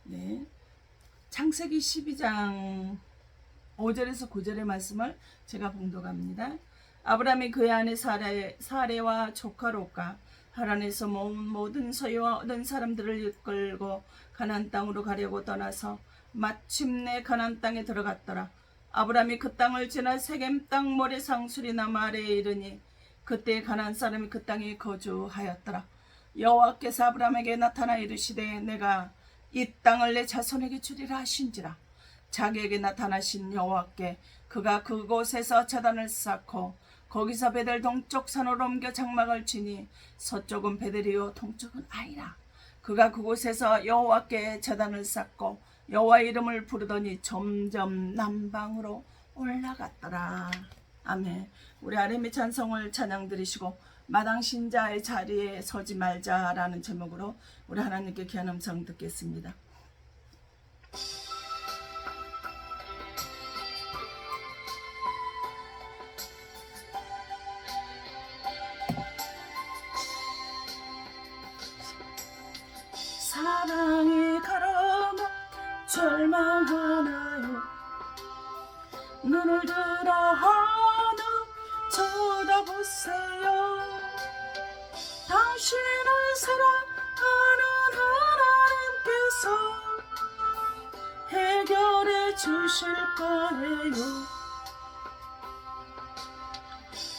네. 창세기 12장 5절에서 9절의 말씀을 제가 봉독합니다. 아브라함이 그의 아내 사레와 조카 롯과 하란에서 모은 모든 소유와 얻은 사람들을 이끌고 가나안 땅으로 가려고 떠나서 마침내 가나안 땅에 들어갔더라. 아브라함이 그 땅을 지나 세겜 땅 모래상 수리나무 아래에 이르니 그때 가나안 사람이 그 땅에 거주하였더라. 여호와께서 아브라함에게 나타나 이르시되 내가 이 땅을 내 자손에게 주리라 하신지라. 자기에게 나타나신 여호와께 그가 그곳에서 제단을 쌓고 거기서 베델 동쪽 산으로 옮겨 장막을 치니 서쪽은 베델이요 동쪽은 아이라. 그가 그곳에서 여호와께 제단을 쌓고 여호와의 이름을 부르더니 점점 남방으로 올라갔더라. 아멘. 우리 아뢰미 찬송을 찬양 드리시고 마당 신자의 자리에 서지 말자라는 제목으로 우리 하나님께 귀한 음성 듣겠습니다. 사랑이 가라마 절망하나요? 눈을 들어 하늘 쳐다보세요. 당신을 사랑하는 하나님께서 해결해 주실 거예요.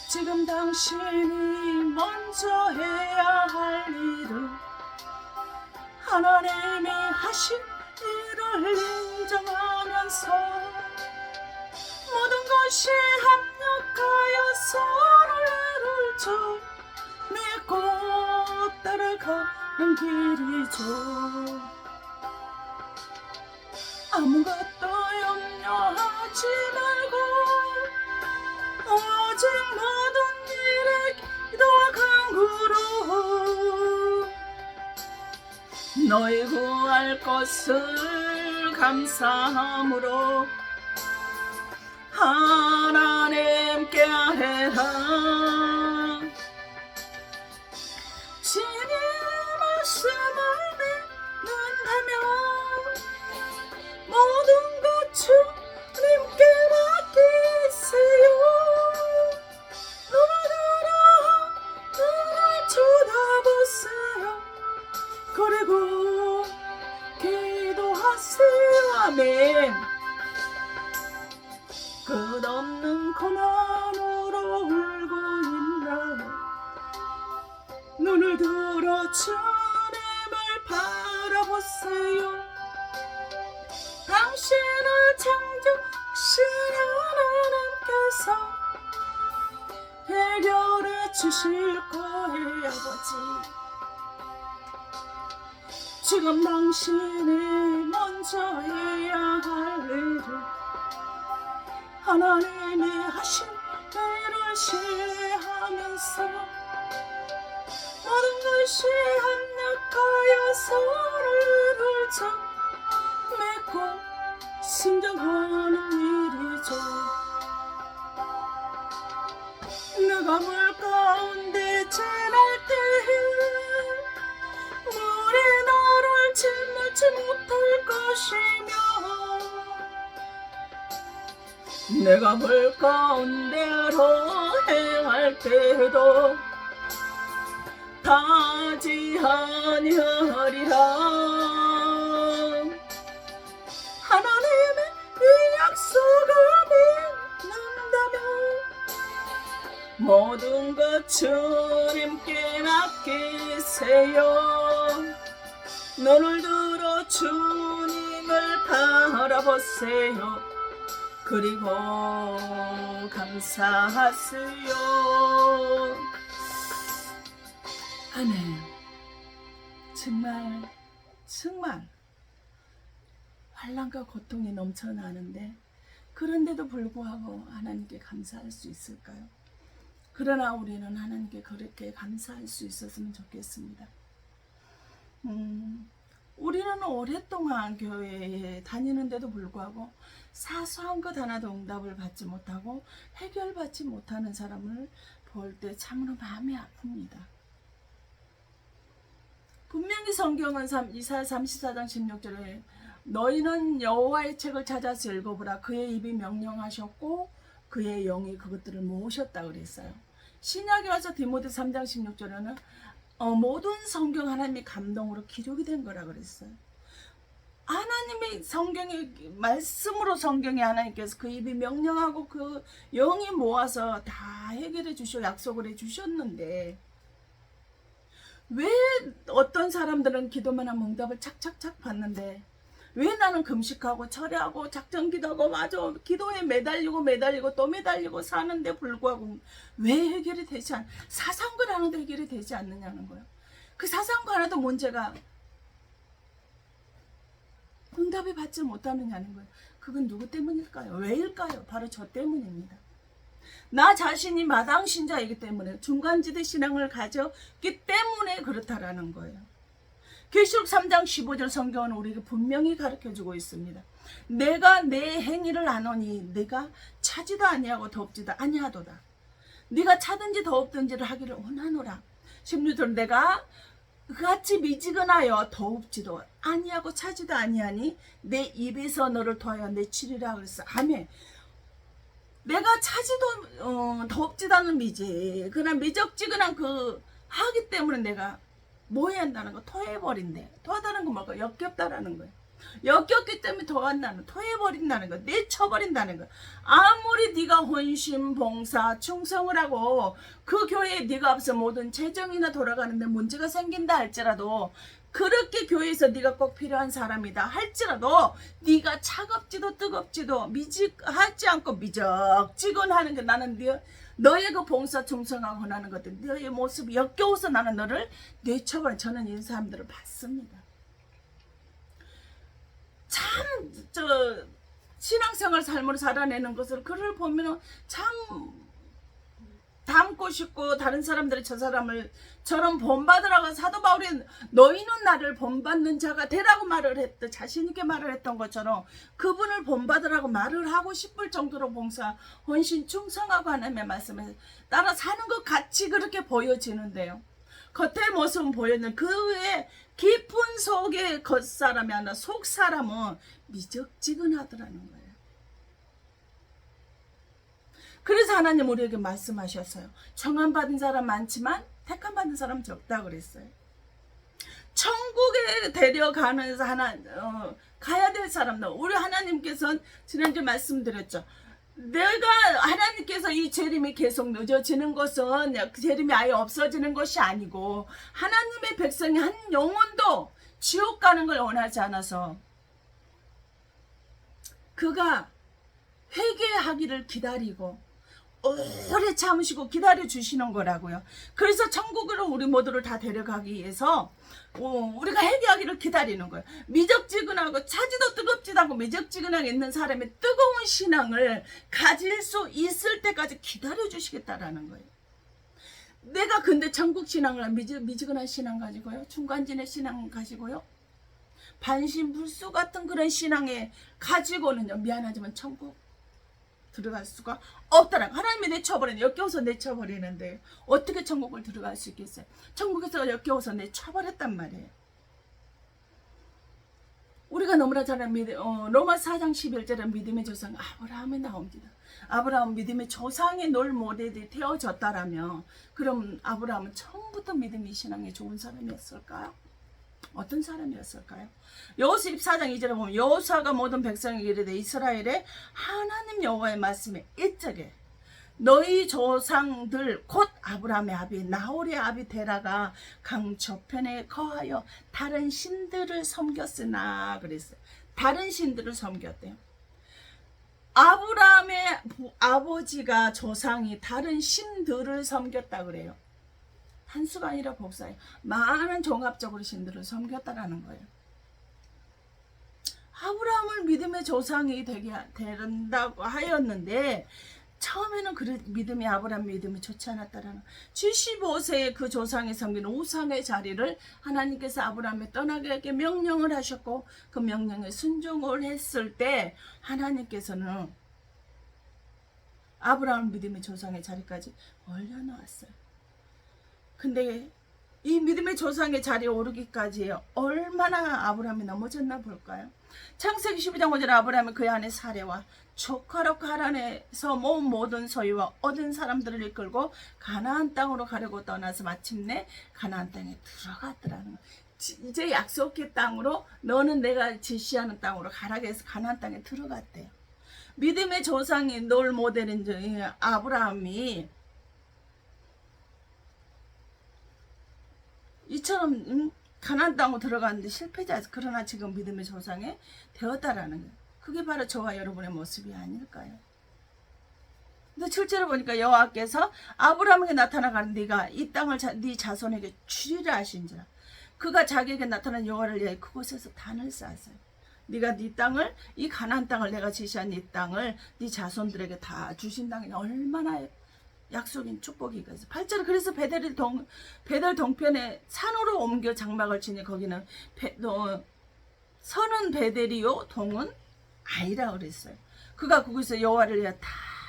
지금 당신이 먼저 해야 할 일은 하나님이 하신 일을 인정하면서 모든 것이 합력하여 서로를 줘 믿고 따라가는 길이죠. 아무것도 염려하지 말고 오직 모든 일에 기도와 간구로 너희 구할 것을 감사함으로 하나님께 해라. 주님의 말씀을 믿는다면 모든 것 주님께 맡기세요. 눈을 쳐다보세요. 그리고 기도하세요. 아멘. 끝없는 고난으로 울고 있나요? 눈을 들어 주님을 바라보세요. 당신을 창조하신 하나님께서 해결해 주실 거예요. 아버지, 지금 당신이 먼저 해야 할 일을 하나님이 하신 일을 시행하면서 모든 것이 합력하여 서로를 믿고 순종하는 일이죠. 내가 물 가운데 지날 때에 물이 나를 짓밟지 못할 것이며 내가 물 가운데로 행할 때도 타지 아니하리라. 하나님의 이 약속을 믿는다면 모든 것 주님께 맡기세요. 눈을 들어 주님을 바라보세요. 그리고 감사하세요. 아멘. 정말 환난과 고통이 넘쳐나는데 그런데도 불구하고 하나님께 감사할 수 있을까요? 그러나 우리는 하나님께 그렇게 감사할 수 있었으면 좋겠습니다. 우리는 오랫동안 교회에 다니는데도 불구하고 사소한 것 하나도 응답을 받지 못하고 해결받지 못하는 사람을 볼 때 참으로 마음이 아픕니다. 분명히 성경은 이사야 34장 16절에 너희는 여호와의 책을 찾아서 읽어보라. 그의 입이 명령하셨고 그의 영이 그것들을 모으셨다 그랬어요. 신약에 와서 디모데 3장 16절에는 모든 성경 하나님의 감동으로 기록이 된 거라 그랬어요. 하나님의 성경의 말씀으로 성경에 하나님께서 그 입이 명령하고 그 영이 모아서 다 해결해 주시고 약속을 해 주셨는데 왜 어떤 사람들은 기도만 하면 응답을 착착착 받는데 왜 나는 금식하고 철회하고 작전 기도하고 마저 기도에 매달리고 또 매달리고 사는데 불구하고 왜 해결이 되지 않 사상관 하나도 해결이 되지 않느냐는 거예요. 그 사상관 하나도 문제가 응답을 받지 못하느냐는 거예요. 그건 누구 때문일까요? 왜일까요? 바로 저 때문입니다. 나 자신이 마당 신자이기 때문에 중간지대 신앙을 가졌기 때문에 그렇다라는 거예요. 계시록 3장 15절 성경은 우리에게 분명히 가르쳐주고 있습니다. 내가 내 행위를 아노니 네가 차지도 아니하고 덥지도 아니하도다. 네가 차든지 더웁든지를 하기를 원하노라. 16절 내가 그같이 미지근하여 더웁지도 아니하고 차지도 아니하니 내 입에서 너를 도하여 내치리라 그랬어. 아멘. 내가 차지도 덥지도 않은 미지 그냥 미적지근한 그 하기 때문에 내가 뭐 해야 한다는 거 토해버린대. 토하다는 거 뭘까? 역겹다라는 거예요. 역겹기 때문에 토한다는 토해버린다는 거, 내쳐버린다는 거. 아무리 네가 헌신, 봉사, 충성을 하고 그 교회에 네가 없어 모든 재정이나 돌아가는데 문제가 생긴다 할지라도 그렇게 교회에서 네가 꼭 필요한 사람이다 할지라도 네가 차갑지도 뜨겁지도 하지 않고 미적지근하는 게 나는 너의 그 봉사 충성하고 헌하는 것들 너의 모습이 역겨워서 나는 너를 내쳐버려. 저는 이 사람들을 봤습니다. 참 신앙생활 삶으로 살아내는 것을 그를 보면 참 닮고 싶고 다른 사람들이 저 사람을 저런 본받으라고 사도 바울이 너희는 나를 본받는 자가 되라고 말을 했던 자신 있게 말을 했던 것처럼 그분을 본받으라고 말을 하고 싶을 정도로 봉사, 헌신, 충성하고 하나님의 말씀에 따라 사는 것 같이 그렇게 보여지는데요. 겉의 모습은 보였는데 그의 깊은 속의 겉사람이 아니라 속사람은 미적지근하더라는 거예요. 그래서 하나님 우리에게 말씀하셨어요. 청함받은 사람 많지만 택함받은 사람 적다 그랬어요. 천국에 데려가는 가야 될 사람들 우리 하나님께서는 지난주에 말씀드렸죠. 내가 하나님께서 이 재림이 계속 늦어지는 것은 재림이 아예 없어지는 것이 아니고 하나님의 백성이 한 영혼도 지옥 가는 걸 원하지 않아서 그가 회개하기를 기다리고 오래 참으시고 기다려 주시는 거라고요. 그래서 천국으로 우리 모두를 다 데려가기 위해서 우리가 회개하기를 기다리는 거예요. 미적지근하고 차지도 뜨겁지도 않고 미적지근하게 있는 사람의 뜨거운 신앙을 가질 수 있을 때까지 기다려 주시겠다라는 거예요. 내가 근데 천국 신앙을 미지근한 신앙 가지고요, 중간진의 신앙 가지고요, 반신불수 같은 그런 신앙에 가지고는요, 미안하지만 천국 들어갈 수가 없더라. 하나님이 내쳐버리는, 역겨워서 내쳐버리는데 어떻게 천국을 들어갈 수 있겠어요? 천국에서 역겨워서 내쳐버렸단 말이에요. 우리가 너무나 잘 아는 로마 4장 11절에 믿음의 조상 아브라함이 나옵니다. 아브라함 믿음의 조상의 롤 모델이 되어졌다라면 그럼 아브라함은 처음부터 믿음의 신앙에 좋은 사람이었을까요? 어떤 사람이었을까요? 여호수아 14장 2절에 보면 여호수아가 모든 백성에게 이르되 이스라엘의 하나님 여호와의 말씀에 이적에 너희 조상들 곧 아브라함의 아비 나홀의 아비 데라가 강 저편에 거하여 다른 신들을 섬겼으나 그랬어요. 다른 신들을 섬겼대요. 아브라함의 아버지가 조상이 다른 신들을 섬겼다 그래요. 한수가 아니라 복사예요. 많은 종합적으로 신들을 섬겼다라는 거예요. 아브라함을 믿음의 조상이 되게 된다고 하였는데 처음에는 그 믿음이 아브라함 믿음이 좋지 않았다라는 75세에 그 조상이 섬기는 우상의 자리를 하나님께서 아브라함에 떠나게 명령을 하셨고 그 명령에 순종을 했을 때 하나님께서는 아브라함 믿음의 조상의 자리까지 올려놓았어요. 근데 이 믿음의 조상의 자리에 오르기까지 얼마나 아브라함이 넘어졌나 볼까요? 창세기 12장 5절에 아브라함이 그의 아내 사레와 조카로 가란에서 모은 모든 소유와 얻은 사람들을 이끌고 가나안 땅으로 가려고 떠나서 마침내 가나안 땅에 들어갔더라는 거예요. 이제 약속의 땅으로, 너는 내가 지시하는 땅으로 가라고 해서 가나안 땅에 들어갔대요. 믿음의 조상이 롤 모델인 아브라함이 이처럼 가나안 땅으로 들어갔는데 실패자였어. 그러나 지금 믿음의 조상이 되었다라는 거예요. 그게 바로 저와 여러분의 모습이 아닐까요? 근데 7절에 보니까 여호와께서 아브라함에게 나타나가는 네가 이 땅을 네 자손에게 주리라 하신지라. 그가 자기에게 나타난 여호와를 위하여 그곳에서 단을 쌓았어요. 네가 네 땅을, 이 가나안 땅을, 내가 지시한 이 땅을 네 자손들에게 다 주신다는 게 얼마나 약속인 축복이겠어요. 8절에 그래서 베델 동편에 산으로 옮겨 장막을 치니 거기는 선은 베델이요 동은 아이라 그랬어요. 그가 거기서 여호와를 위하여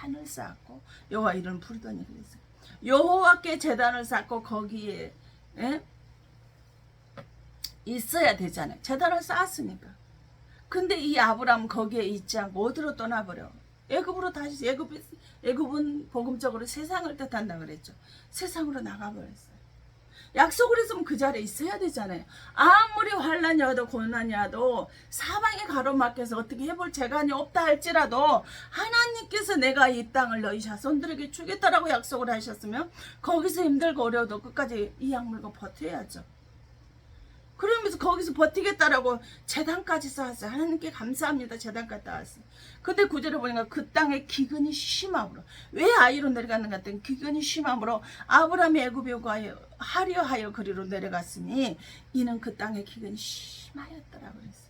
단을 쌓았고 여호와 이름을 부르더니 그랬어요. 여호와께 제단을 쌓고 거기에 있어야 되잖아요. 제단을 쌓았으니까. 근데 이 아브라함 거기에 있지 않고 어디로 떠나버려? 애굽으로 다시, 애굽은 복음적으로 세상을 뜻한다 그랬죠. 세상으로 나가버렸어요. 약속을 했으면 그 자리에 있어야 되잖아요. 아무리 환난이 와도 고난이 와도 사방에 가로막혀서 어떻게 해볼 재간이 없다 할지라도 하나님께서 내가 이 땅을 너희 자손들에게 주겠다라고 약속을 하셨으면 거기서 힘들고 어려워도 끝까지 이 약물고 버텨야죠. 그러면서 거기서 버티겠다라고 제단까지 쌓았어요. 하나님께 감사합니다. 제단까지 쌓았어요. 근데 구절에 보니까 그 땅에 기근이 심함으로, 왜 아이로 내려갔는가 했더니 기근이 심함으로 아브라함이 애굽에 하려 하여 그리로 내려갔으니 이는 그 땅에 기근이 심하였더라고 그랬어요.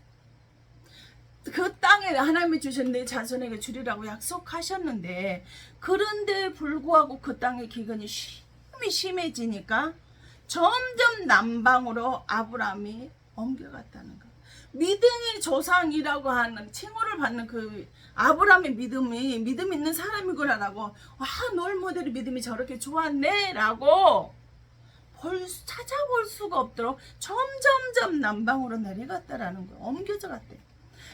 그 땅에 하나님이 주신 내 자손에게 주리라고 약속하셨는데, 그런데 불구하고 그 땅에 기근이 심해지니까 점점 남방으로 아브라함이 옮겨갔다는 거. 믿음의 조상이라고 하는 칭호를 받는 그 아브라함의 믿음 있는 사람이구나라고, 롤 모델이 믿음이 저렇게 좋았네 라고 찾아볼 수가 없도록 점점점 남방으로 내려갔다라는 거. 옮겨져 갔대.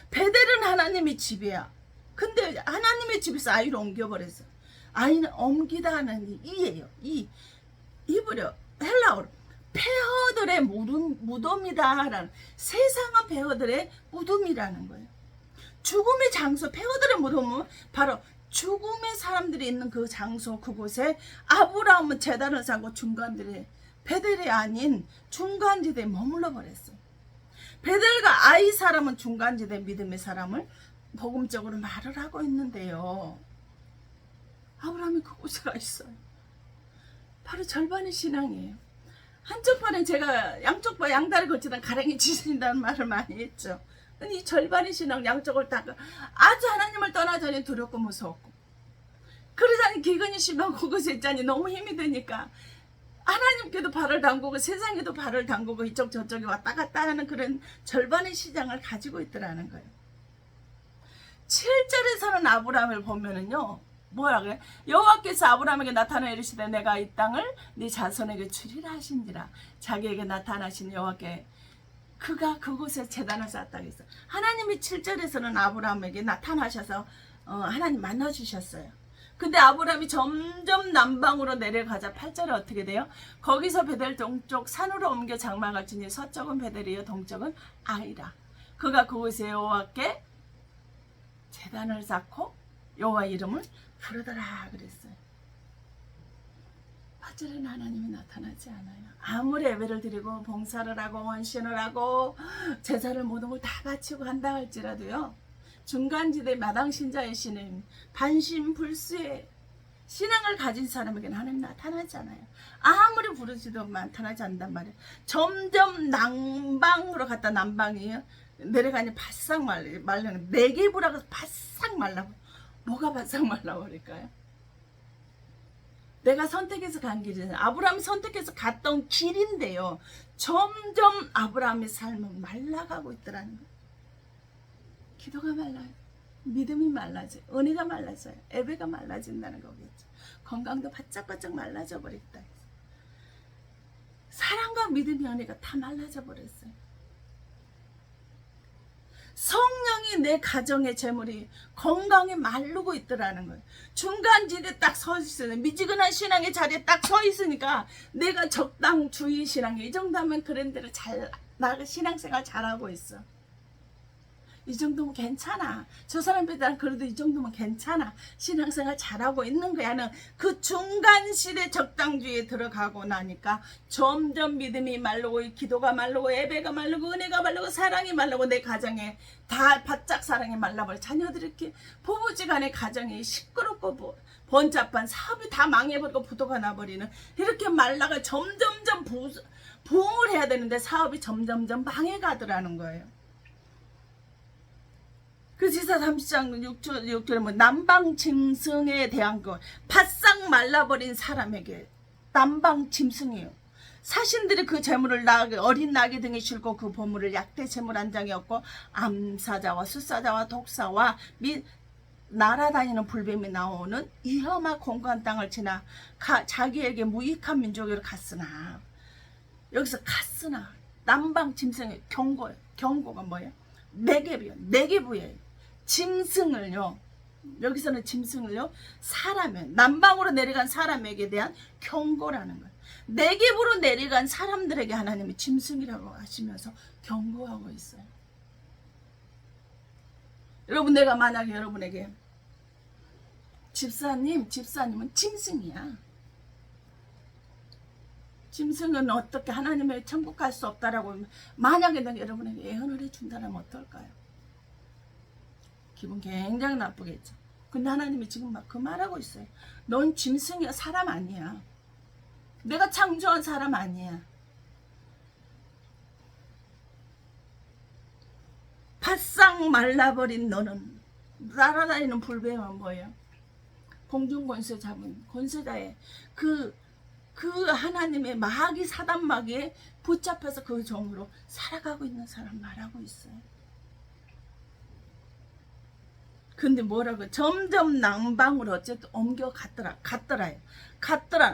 베델은 하나님의 집이야. 근데 하나님의 집에서 아이를 옮겨버렸어. 아이는 옮기다 하는 이예요. 이버려. 헬라어로 폐허들의 무덤이다라는, 세상은 폐허들의 무덤이라는 거예요. 죽음의 장소, 폐허들의 무덤은 바로 죽음의 사람들이 있는 그 장소, 그곳에 아브라함은 제단을 쌓고 중간들의 베델이 아닌 중간지대에 머물러 버렸어요. 베델과 아이 사람은 중간지대 믿음의 사람을 복음적으로 말을 하고 있는데요. 아브라함이 그곳에 가 있어요. 바로 절반의 신앙이에요. 한쪽 팔은 제가 양쪽 발 양다리 걸치던 가랭이 지신다는 말을 많이 했죠. 이 절반의 신앙 양쪽을 다 아주 하나님을 떠나자니 두렵고 무서웠고, 그러자니 기근이 심하고 그것에 있자니 너무 힘이 드니까 하나님께도 발을 담그고 세상에도 발을 담그고 이쪽 저쪽에 왔다 갔다 하는 그런 절반의 시장을 가지고 있더라는 거예요. 7절에서는 아브라함을 보면은요, 뭐라 그래? 여호와께서 아브라함에게 나타나 이르시되 내가 이 땅을 네 자손에게 주리라 하신지라. 자기에게 나타나신 여호와께 그가 그곳에 제단을 쌓았다고 했어. 하나님이 7절에서는 아브라함에게 나타나셔서 하나님 만나주셨어요. 근데 아브라함이 점점 남방으로 내려가자 8절에 어떻게 돼요? 거기서 베델 동쪽 산으로 옮겨 장막을 치니 서쪽은 베델이요 동쪽은 아이라. 그가 그곳에 여호와께 제단을 쌓고 여호와 이름을 부르더라 그랬어요. 8절에는 하나님이 나타나지 않아요. 아무리 예배를 드리고 봉사를 하고 헌신을 하고 제사를 모든 걸 다 바치고 한다 할지라도요, 중간지대 마당신자의 신은 반신불수의 신앙을 가진 사람에게는 하나님 나타나지 않아요. 아무리 부르지도 나타나지 않단 말이에요. 점점 남방으로 갔다 남방이에요. 내려가니 바싹 말라요. 내개부라고 바싹 말라고. 뭐가 바싹 말라버릴까요? 내가 선택해서 간 길이잖아요. 아브라함이 선택해서 갔던 길인데요, 점점 아브라함의 삶은 말라가고 있더라는 거예요. 기도가 말라요. 믿음이 말라져요. 은혜가 말라져요. 예배가 말라진다는 거겠죠. 건강도 바짝바짝 말라져 버렸다. 사랑과 믿음의 은혜가 다 말라져 버렸어요. 성령이 내 가정의 재물이 건강에 마르고 있더라는 거예요. 중간지대에 딱 서 있어요. 미지근한 신앙의 자리에 딱 서 있으니까 내가 적당주의 신앙이 이 정도면 그런 대로 나 신앙생활 잘하고 있어. 이 정도면 괜찮아. 저 사람들은 그래도 이 정도면 괜찮아. 신앙생활 잘하고 있는 거야. 는 그 중간실에 적당주의에 들어가고 나니까 점점 믿음이 마르고 기도가 마르고 예배가 마르고 은혜가 마르고 사랑이 마르고 내 가정에 다 바짝 사랑이 말라버려. 자녀들이 이렇게 부부지간의 가정이 시끄럽고 번잡한 사업이 다 망해버리고 부도가 나버리는 이렇게 말라가 점점점 부흥을 해야 되는데 사업이 점점점 망해가더라는 거예요. 그 지사 30장 6절에 뭐 남방짐승에 대한 거 바싹 말라버린 사람에게 남방짐승이에요. 사신들이 그 재물을 어린 나귀 등에 싣고 그 보물을 약대 재물 한 장이었고 암사자와 수사자와 독사와 및 날아다니는 불뱀이 나오는 위험한 공간 땅을 지나 자기에게 무익한 민족으로 갔으나 여기서 갔으나 남방짐승의 경고가 뭐예요? 네게부예요. 짐승을요. 여기서는 짐승을요. 남방으로 내려간 사람에게 대한 경고라는 거예요. 네겝으로 내려간 사람들에게 하나님이 짐승이라고 하시면서 경고하고 있어요. 여러분 내가 만약에 여러분에게 집사님은 짐승이야. 짐승은 어떻게 하나님의 천국 갈 수 없다라고 만약에 내가 여러분에게 예언을 해준다면 어떨까요? 기분 굉장히 나쁘겠죠. 근데 하나님이 지금 막 그 말하고 있어요. 넌 짐승이야. 사람 아니야. 내가 창조한 사람 아니야. 바싹 말라버린 너는 날아다니는 불뱀은 뭐예요? 공중권세 잡은 권세자의 그 하나님의 마귀 사단 마귀에 붙잡혀서 그 종으로 살아가고 있는 사람 말하고 있어요. 근데 뭐라고 점점 남방으로 어쨌든 갔더라요.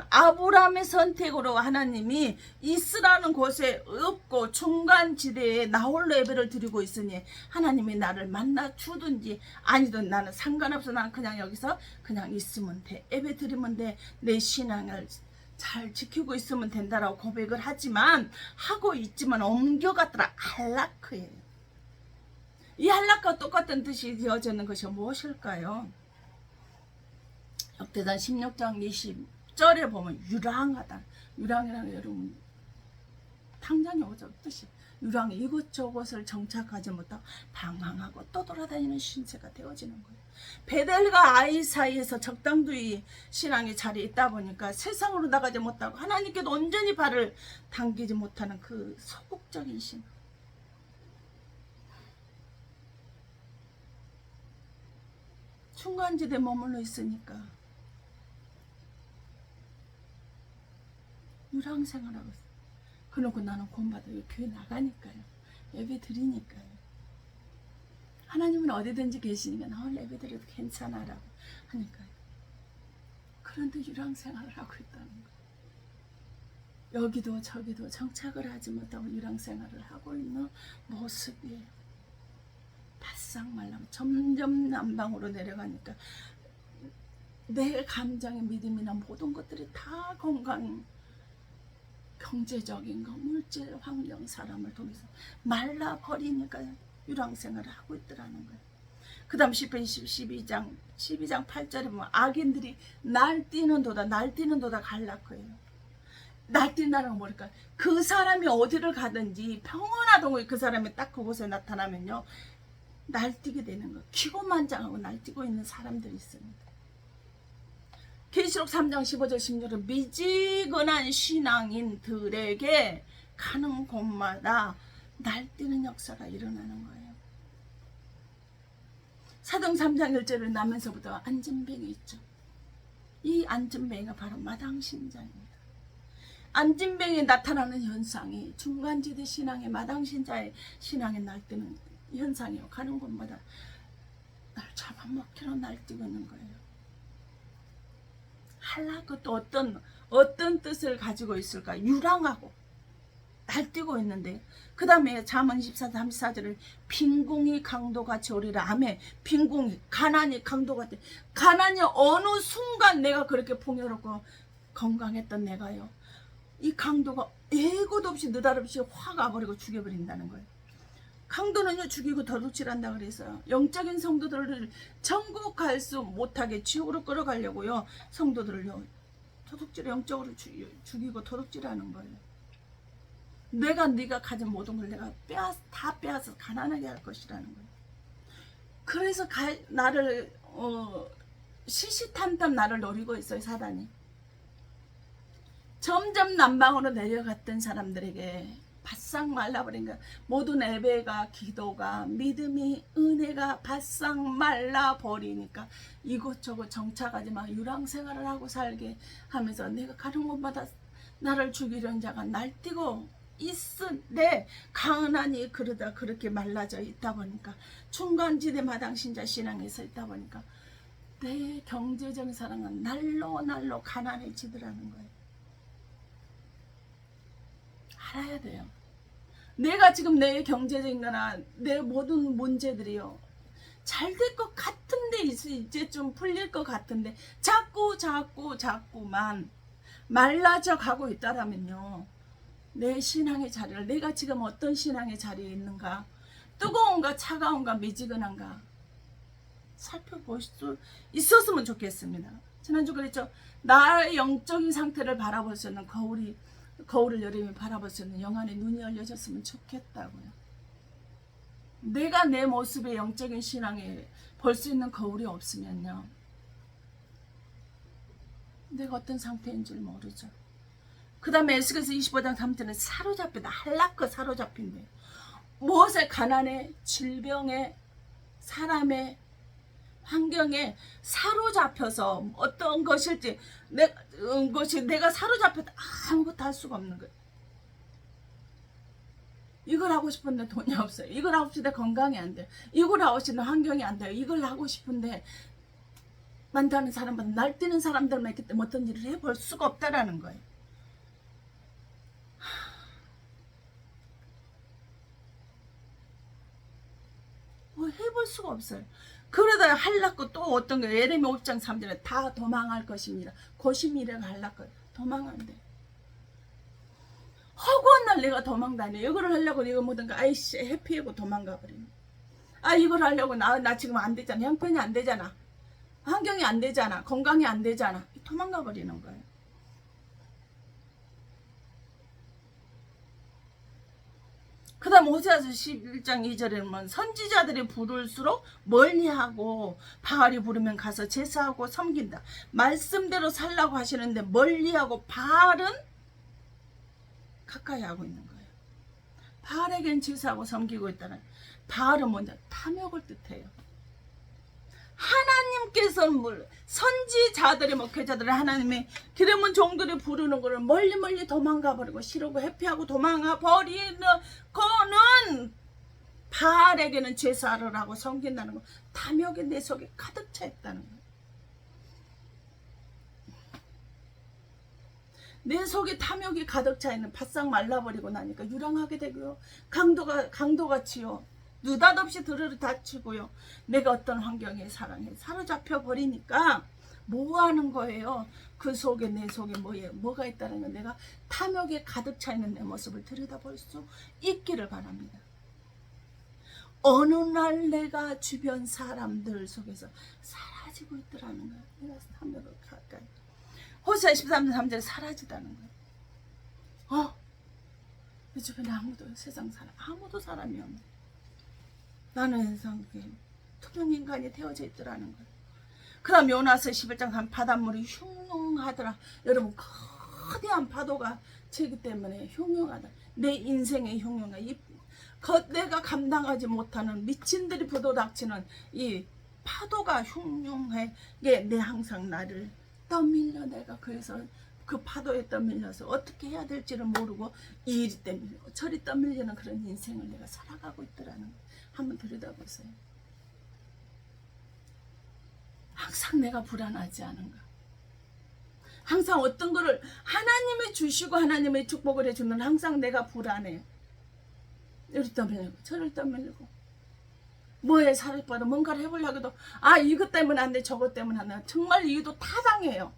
아브라함의 선택으로 하나님이 이스라는 곳에 없고 중간지대에 나홀로 예배를 드리고 있으니 하나님이 나를 만나 주든지 아니든 나는 상관없어. 나는 그냥 여기서 그냥 있으면 돼. 예배 드리면 돼. 내 신앙을 잘 지키고 있으면 된다라고 고백을 하고 있지만 옮겨갔더라. 할라크예요. 이 할락과 똑같은 뜻이 되어지는 것이 무엇일까요? 역대상 16장 20절에 보면 유랑하다. 유랑이라는 여러분 당장이 오죠. 뜻이 유랑이 이곳저곳을 정착하지 못하고 방황하고 떠돌아다니는 신세가 되어지는 거예요. 베델과 아이 사이에서 적당주의 신앙의 자리에 있다 보니까 세상으로 나가지 못하고 하나님께도 온전히 발을 당기지 못하는 그 소극적인 신앙. 중간지대에 머물러 있으니까 유랑생활하고 있어요. 그러고 나는 구원받아요. 교회 나가니까요. 예배 드리니까요. 하나님은 어디든지 계시니까 나 예배 드려도 괜찮아라고 하니까요. 그런데 유랑생활을 하고 있다는 거예요. 여기도 저기도 정착을 하지 못하고 유랑생활을 하고 있는 모습이에요. 바싹 말라면 점점 남방으로 내려가니까 내 감정의 믿음이나 모든 것들이 다 건강, 경제적인 거, 물질, 환경, 사람을 통해서 말라버리니까 유랑생활을 하고 있더라는 거예요. 그 다음 12장 8절에 보면 악인들이 날뛰는 도다 갈라커예요. 날뛴다는 건 뭘까? 그 사람이 어디를 가든지 평온하던 그 사람이 딱 그곳에 나타나면요 날뛰게 되는 거. 기고만장하고 날뛰고 있는 사람들이 있습니다. 계시록 3장 15절 16절은 미지근한 신앙인들에게 가는 곳마다 날뛰는 역사가 일어나는 거예요. 사도행 3장 1절에 나면서부터 안진뱅이 있죠. 이 안진뱅이가 바로 마당신자입니다. 안진뱅이 나타나는 현상이 중간지대 신앙의 마당신자의 신앙에 날뛰는 현상이요. 가는 곳마다 날 잡아먹기로 날뛰고 있는 거예요. 할라고 또 어떤 뜻을 가지고 있을까? 유랑하고 날뛰고 있는데 그 다음에 잠언 14, 34절을 빈궁이 강도같이 오리라. 아멘. 빈궁이 가난이 강도같이. 가난이 어느 순간 내가 그렇게 풍요롭고 건강했던 내가요, 이 강도가 예고도 없이 느닷없이 확 와버리고 죽여버린다는 거예요. 강도는요 죽이고 도둑질한다 그래서 영적인 성도들을 천국 갈 수 못하게 지옥으로 끌어가려고요, 성도들을요 도둑질, 영적으로 죽이고 도둑질하는 거예요. 네가 가진 모든 걸 내가 다 빼앗아서 가난하게 할 것이라는 거예요. 그래서 나를 시시탐탐 나를 노리고 있어요, 사단이. 점점 남방으로 내려갔던 사람들에게 바싹 말라버린 거야. 모든 예배가, 기도가, 믿음이, 은혜가 바싹 말라버리니까 이곳저곳 정착하지 마, 유랑생활을 하고 살게 하면서 내가 가는 곳마다 나를 죽이려는 자가 날뛰고 있은데 가난이 그러다 그렇게 말라져 있다 보니까, 중간지대 마당신자 신앙에 서 있다 보니까 내 경제적인 사랑은 날로 가난해지더라는 거예요. 알아야 돼요. 내가 지금 내 경제적인 거나 내 모든 문제들이요 잘 될 것 같은데, 이제 좀 풀릴 것 같은데 자꾸만 말라져 가고 있다라면요, 내 신앙의 자리를, 내가 지금 어떤 신앙의 자리에 있는가, 뜨거운가 차가운가 미지근한가 살펴볼 수 있었으면 좋겠습니다. 지난주 그랬죠. 나의 영적인 상태를 바라볼 수 있는 거울을 여름에 바라볼 수 있는 영안의 눈이 열려졌으면 좋겠다고요. 내가 내 모습의 영적인 신앙에 볼 수 있는 거울이 없으면요, 내가 어떤 상태인지를 모르죠. 그 다음에 에스겔서 25장 3절에 사로잡히다, 한락거 사로잡힌대. 무엇에? 가난에, 질병에, 사람의 환경에 사로잡혀서 어떤 것일지 내가 사로잡혀도 아무것도 할 수가 없는 거예요. 이걸 하고 싶은데 돈이 없어요. 이걸 하고 싶은데 건강이 안 돼요. 이걸 하고 싶은데 환경이 안 돼요. 이걸 하고 싶은데 많다는 사람보다 날뛰는 사람들만 있기 때문에 어떤 일을 해볼 수가 없다라는 거예요. 뭐 해볼 수가 없어요. 그러다 할락고 또 어떤 거, 예레미야 5장 3절에 다 도망할 것입니다. 고시미래가 할락고 도망한대. 허구한 날 내가 도망다녀. 이거를 하려고 이거 뭐든가 아이씨 해피하고 도망가 버리네. 아 이걸 하려고 나 지금 안 되잖아. 형편이 안 되잖아. 환경이 안 되잖아. 건강이 안 되잖아. 도망가 버리는 거예요. 그 다음 호세아서 11장 2절에 보면 선지자들이 부를수록 멀리하고 바알이 부르면 가서 제사하고 섬긴다. 말씀대로 살라고 하시는데 멀리하고 바알은 가까이 하고 있는 거예요. 바알에겐 제사하고 섬기고 있다는, 바알은 먼저 탐욕을 뜻해요. 하나님께서는 선지자들의 목회자들의 하나님의 기름은 종들이 부르는 거를 멀리 도망가 버리고 싫어하고 회피하고 도망가 버리는 거는 바알에게는 제사를 하고 섬긴다는 거, 탐욕이 내 속에 가득 차 있다는 거예요. 내 속에 탐욕이 가득 차 있는, 바싹 말라버리고 나니까 유랑하게 되고요, 강도같이요 느닷없이 드르르 다치고요, 내가 어떤 환경에 사랑에 사로잡혀 버리니까 뭐 하는 거예요? 그 속에, 내 속에 뭐가 있다는 건, 내가 탐욕에 가득 차 있는 내 모습을 들여다볼 수 있기를 바랍니다. 어느 날 내가 주변 사람들 속에서 사라지고 있더라는 거예요. 내가 탐욕을 가까이, 호세아 13장 3절에 사라지다는 거예요. 내 주변에 세상 사람 아무도 사람이 없네. 나는 세상에 투명인간이 되어져 있더라는 거예요. 그 다음 요나서 11장 바닷물이 흉흉하더라. 여러분, 거대한 파도가 치기 때문에 흉흉하다. 내 인생의 흉흉하, 내가 감당하지 못하는 미친들이 부도닥치는 이 파도가 흉흉해. 내 항상 나를 떠밀려, 내가 그래서 그 파도에 떠밀려서 어떻게 해야 될지를 모르고 이리 떠밀리고 저리 떠밀리는 그런 인생을 내가 살아가고 있더라는 거예요. 한번 들여다보세요. 항상 내가 불안하지 않은가? 항상 어떤 거를 하나님이 주시고 하나님의 축복을 해주는 항상 내가 불안해요. 이를 떠밀고 저를 떠밀고 뭐에 살을 빠도 뭔가를 해보려고 해도 이것 때문에 안 돼 저것 때문에 안 돼. 정말 이유도 타당해요.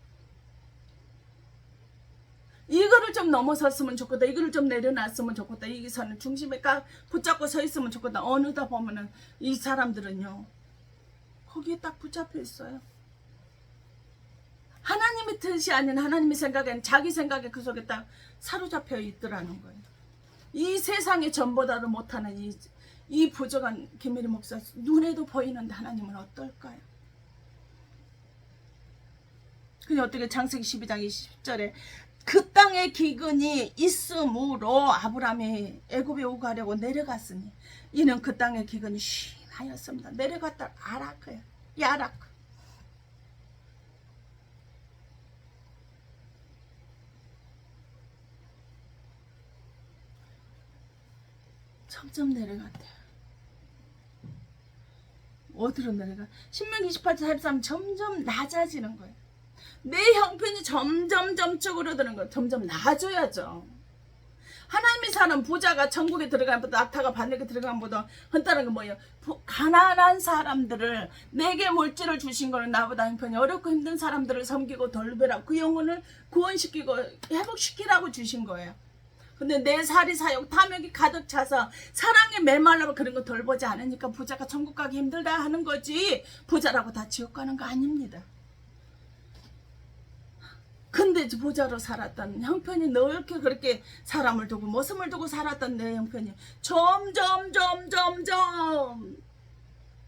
이거를 좀 넘어섰으면 좋겠다. 이거를 좀 내려놨으면 좋겠다. 이 선을 중심에 딱 붙잡고 서 있으면 좋겠다. 어느다 보면은 이 사람들은요 거기에 딱 붙잡혀 있어요. 하나님의 뜻이 아닌 하나님의 생각에 자기 생각에 그 속에 딱 사로잡혀 있더라는 거예요. 이 세상에 전보다도 못하는 이 부족한 김일희 목사 눈에도 보이는데 하나님은 어떨까요? 그냥 어떻게 창세기 12장 20절에 그 땅에 기근이 있으므로 아브라함이 애굽에 오고 가려고 내려갔으니 이는 그 땅에 기근이 심하였습니다. 내려갔다 아라크예요. 이 아라크. 점점 내려갔대요. 어디로 내려가? 신명기 28장 43 점점 낮아지는 거예요. 내 형편이 점점 쭈그러드는 거예요. 점점 나아져야죠. 하나님의 사람 부자가 천국에 들어가는 것보다 낙타가 바늘에 들어가는 것보다 헌다는 건 뭐예요? 가난한 사람들을 내게 물질을 주신 거는 나보다 형편이 어렵고 힘든 사람들을 섬기고 돌보라. 그 영혼을 구원시키고 회복시키라고 주신 거예요. 근데 내 살이 사욕 탐욕이 가득 차서 사랑에 메말라고 그런 거 돌보지 않으니까 부자가 천국 가기 힘들다 하는 거지 부자라고 다 지옥 가는 거 아닙니다. 근데 부자로 살았던 형편이 넓게 그렇게 사람을 두고 모습을 두고 살았던 내 형편이 점점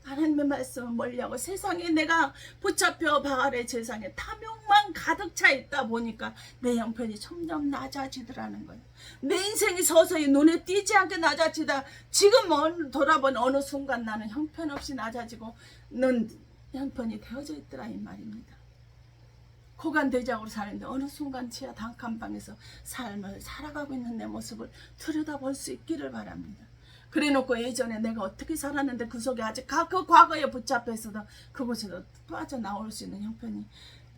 하나님의 말씀을 멀리하고 세상에 내가 붙잡혀 바알의 제상에 탐욕만 가득 차 있다 보니까 내 형편이 점점 낮아지더라는 거예요. 내 인생이 서서히 눈에 띄지 않게 낮아지다 지금 돌아본 어느 순간 나는 형편없이 낮아지고 는 형편이 되어져 있더라 이 말입니다. 고관대장으로 사는데 어느 순간 지하 단칸방에서 삶을 살아가고 있는 내 모습을 들여다볼 수 있기를 바랍니다. 그래놓고 예전에 내가 어떻게 살았는데 그 속에 아직 그 과거에 붙잡혀 있어도 그곳에서 빠져나올 수 있는 형편이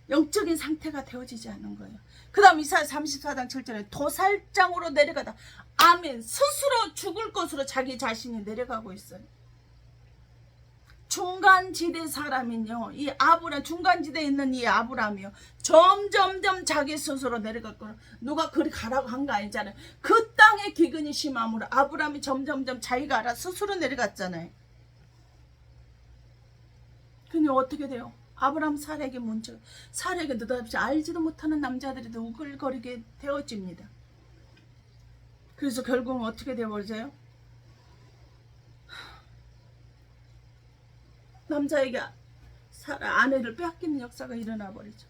영적인 상태가 되어지지 않는 거예요. 그 다음 이사야 34장 7절에 도살장으로 내려가다 아멘 스스로 죽을 것으로 자기 자신이 내려가고 있어요. 중간지대 사람은요 이 아브람 중간지대에 있는 이 아브람이요 점점점 자기 스스로 내려갔고 누가 그리 가라고 한 거 아니잖아요. 그 땅에 기근이 심함으로 아브람이 점점점 자기가 알아 스스로 내려갔잖아요. 근데 어떻게 돼요? 아브람 살에게 문자 살에게 느닷없이 알지도 못하는 남자들이 우글거리게 되어집니다. 그래서 결국은 어떻게 되어버리죠? 남자에게 아내를 빼앗기는 역사가 일어나 버리죠.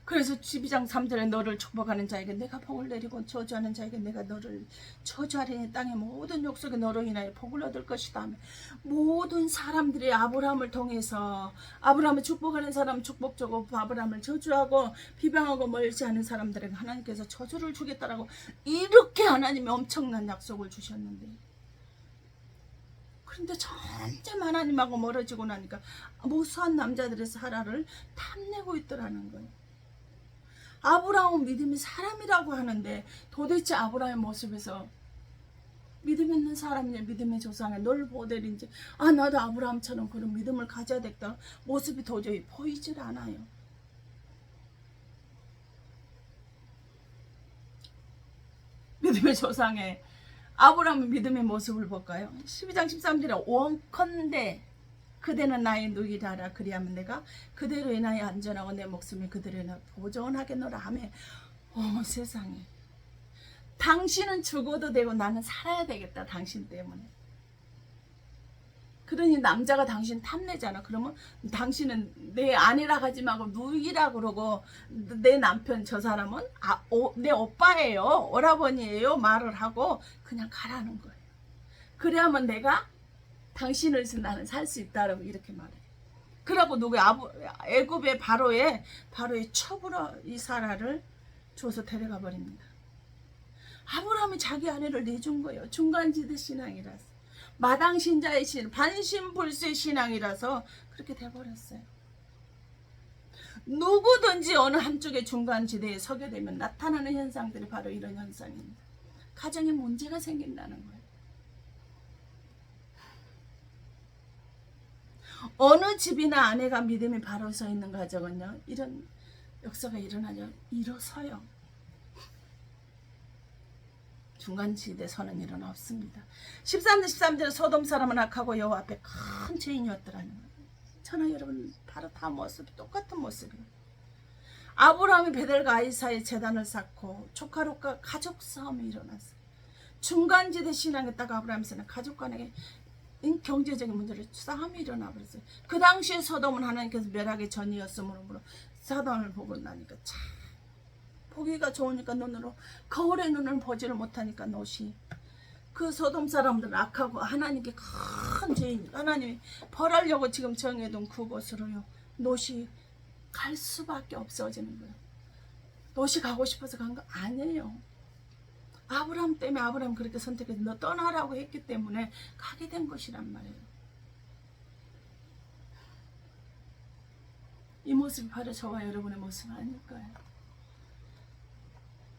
그래서 12장 3절에 너를 축복하는 자에게 내가 복을 내리고 저주하는 자에게 내가 너를 저주하리니 땅의 모든 족속이 너로 인하여 복을 얻을 것이다 하며 모든 사람들이 아브라함을 통해서 아브라함을 축복하는 사람 축복 주고 아브라함을 저주하고 비방하고 멀지하는 사람들에게 하나님께서 저주를 주겠다라고 이렇게 하나님이 엄청난 약속을 주셨는데 근데 점점 하나님하고 멀어지고 나니까 무수한 남자들의 사라를 탐내고 있더라는 거예요. 아브라함은 믿음의 사람이라고 하는데 도대체 아브라함의 모습에서 믿음 있는 사람이냐 믿음의 조상의 널 모델인지 나도 아브라함처럼 그런 믿음을 가져야 되겠다 모습이 도저히 보이질 않아요. 믿음의 조상의 아브라함의 믿음의 모습을 볼까요? 12장 13절에 원컨대 그대는 나의 누이라 하라 그리하면 내가 그대로 인하여 안전하고 내 목숨이 그대로 인하여 보존하겠노라 하며 세상에 당신은 죽어도 되고 나는 살아야 되겠다 당신 때문에. 그러니 남자가 당신 탐내잖아. 그러면 당신은 내 아내라 하지 말고 누이라 그러고 내 남편 저 사람은 내 오빠예요 오라버니예요 말을 하고 그냥 가라는 거예요. 그래야만 내가 당신을 위해서 나는 살 수 있다라고 이렇게 말해요. 그러고 애굽의 바로의 첩으로 이 사라를 줘서 데려가 버립니다. 아브라함이 자기 아내를 내준 거예요. 중간지대 신앙이라서 마당신자의 반신불수의 신앙이라서 그렇게 돼버렸어요. 누구든지 어느 한쪽의 중간지대에 서게 되면 나타나는 현상들이 바로 이런 현상입니다. 가정에 문제가 생긴다는 거예요. 어느 집이나 아내가 믿음이 바로 서 있는 가정은요, 이런 역사가 일어나죠. 일어서요. 중간지대 서는 일은 없습니다. 13절 소돔 사람은 악하고 여호와 앞에 큰 죄인이었더라는 거예요. 저는 여러분 바로 다 모습 똑같은 모습이에요. 아브라함이 베델과 아이 사이에 제단을 쌓고 조카롯과 가족 싸움이 일어났어요. 중간지대 신앙에 딱 아브라함에서는 가족 간에 경제적인 문제로 싸움이 일어나 버렸어요. 그 당시에 소돔은 하나님께서 멸하기 전이었으므로 소돔을 보고 나니까 참 보기가 좋으니까 눈으로 거울의 눈을 보지를 못하니까 롯이 그 소돔 사람들은 악하고 하나님께 큰 죄인, 하나님이 벌하려고 지금 정해둔 그곳으로요 롯이 갈 수밖에 없어지는 거예요. 롯이 가고 싶어서 간 거 아니에요. 아브라함 때문에 아브라함 그렇게 선택해서 너 떠나라고 했기 때문에 가게 된 것이란 말이에요. 이 모습이 바로 저와 여러분의 모습 아닐까요?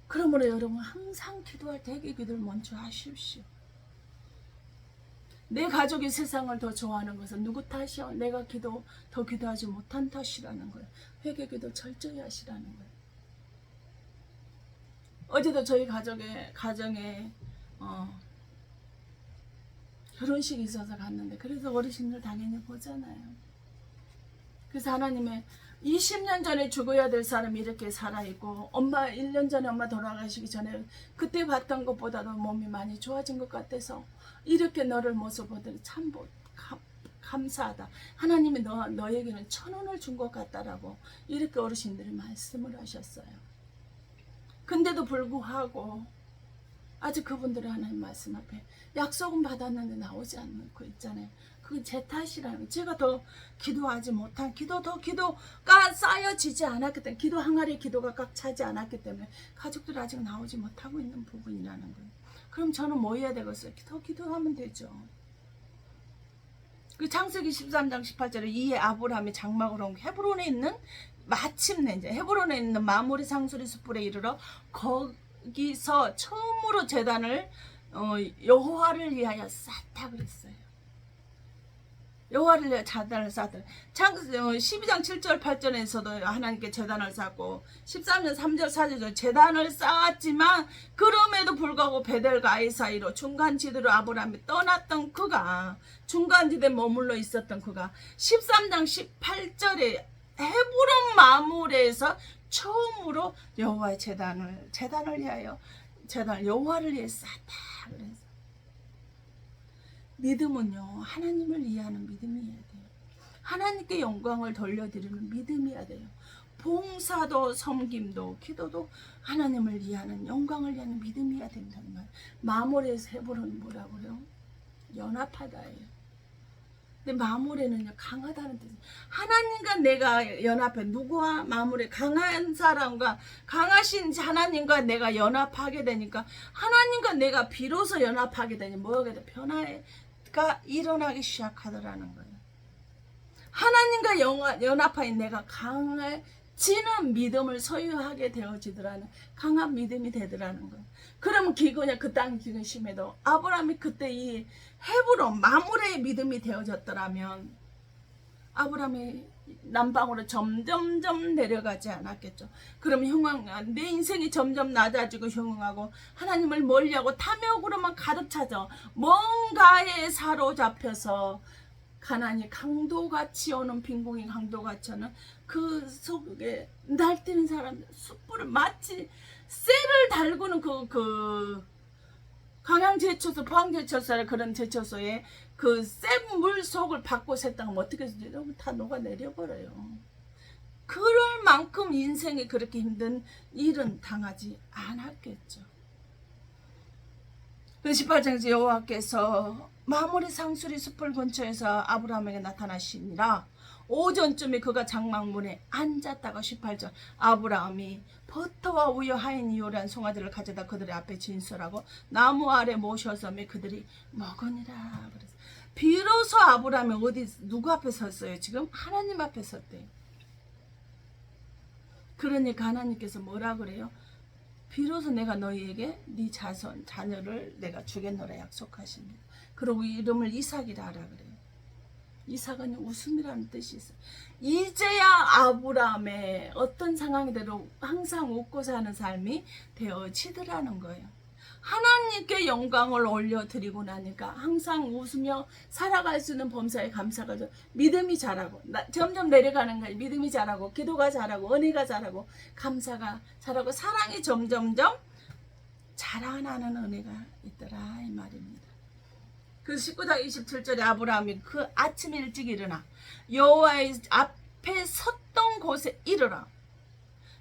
그러므로 여러분 항상 기도할 때 회개 기도를 먼저 하십시오. 내 가족이 세상을 더 좋아하는 것은 누구 탓이요? 내가 더 기도하지 못한 탓이라는 거예요. 회개 기도 철저히 하시라는 거예요. 어제도 저희 가정에 결혼식이 있어서 갔는데 그래서 어르신들 당연히 보잖아요. 그래서 하나님의 20년 전에 죽어야 될 사람이 이렇게 살아있고 엄마 1년 전에 엄마 돌아가시기 전에 그때 봤던 것보다도 몸이 많이 좋아진 것 같아서 이렇게 너를 모습 보더니 참 감사하다. 하나님이 너에게는 1,000원을 준 것 같다라고 이렇게 어르신들이 말씀을 하셨어요. 근데도 불구하고 아직 그분들의 하나님 말씀 앞에 약속은 받았는데 나오지 않는 거 있잖아요. 그건 제 탓이라는 거예요. 제가 더 기도하지 못한 기도가 쌓여지지 않았기 때문에 기도 항아리에 기도가 꽉 차지 않았기 때문에 가족들이 아직 나오지 못하고 있는 부분이라는 거예요. 그럼 저는 뭐 해야 되겠어요? 더 기도하면 되죠. 그 창세기 13장 18절에 이에 아브라함이 장막으로 온 헤브론에 있는 마침내 이제 헤브론에 있는 마므리 상수리 숯불에 이르러 거기서 처음으로 제단을 여호와를 위하여 쌓다 그랬어요. 여호와를 위하여 제단을 쌓다. 12장 7절 8절에서도 하나님께 제단을 쌓고 13년 3절 4절 제단을 쌓았지만 그럼에도 불구하고 베델과 아이 사이로 중간지대로 아브라함이 떠났던 그가 중간지대에 머물러 있었던 그가 13장 18절에 헤브론 마므리에서 처음으로 여호와의 제단을 위하여 여호와를 위해 쌓다 그래서 믿음은요 하나님을 이해하는 믿음이어야 돼요. 하나님께 영광을 돌려드리는 믿음이어야 돼요. 봉사도 섬김도 기도도 하나님을 이해하는 영광을 위하는 믿음이어야 된다는 말. 마므리에서 헤브론은 뭐라고요? 연합하다예요. 근데 마므리는요 강하다는 뜻이에요. 하나님과 내가 연합해. 누구와? 마므리. 강한 사람과 강하신 하나님과 내가 연합하게 되니까 하나님과 내가 비로소 연합하게 되니 뭐가 돼? 변화가 일어나기 시작하더라는 거예요. 하나님과 연합하인 내가 강해지는 믿음을 소유하게 되어지더라는 강한 믿음이 되더라는 거예요. 그러면 기근이 그 땅 기근 심해도 아브라함이 그때 이 헤브론 마므리의 믿음이 되어졌더라면 아브라함이 남방으로 점점점 내려가지 않았겠죠. 그럼 내 인생이 점점 낮아지고 흉흉하고 하나님을 멀리하고 탐욕으로만 가득 차죠. 뭔가에 사로잡혀서 가난이 강도같이 오는 빈궁이 강도같이 오는 그 속에 날뛰는 사람들 숯불을 마치 쇠를 달구는 그 강양제초소 포항제초소라 그런 제초소에 그 센 물 속을 받고 샜다가 어떻게 해서 다 녹아내려버려요. 그럴 만큼 인생이 그렇게 힘든 일은 당하지 않았겠죠. 18장에서 여호와께서 마므리 상수리 숲을 근처에서 아브라함에게 나타나시니라. 오전쯤에 그가 장막문에 앉았다가 18절 아브라함이 버터와 우유 하인 이오란 송아지를 가져다 그들의 앞에 진설하고 나무 아래 모셔서 그들이 먹으니라. 비로소 아브라함이 누구 앞에 섰어요? 지금 하나님 앞에 섰대요. 그러니까 하나님께서 뭐라 그래요? 비로소 내가 너희에게 네 자녀를 내가 주겠노라 약속하십니다. 그리고 이름을 이삭이라 하라 그래요. 이삭은 웃음이라는 뜻이 있어요. 이제야 아브라함의 어떤 상황대로 항상 웃고 사는 삶이 되어지더라는 거예요. 하나님께 영광을 올려드리고 나니까 항상 웃으며 살아갈 수 있는 범사에 감사가 믿음이 자라고 점점 내려가는 거예요. 믿음이 자라고 기도가 자라고 은혜가 자라고 감사가 자라고 사랑이 점점점 자라나는 은혜가 있더라 이 말입니다. 그 19장 27절에 아브라함이 그 아침 일찍 일어나 여호와의 앞에 섰던 곳에 이르라.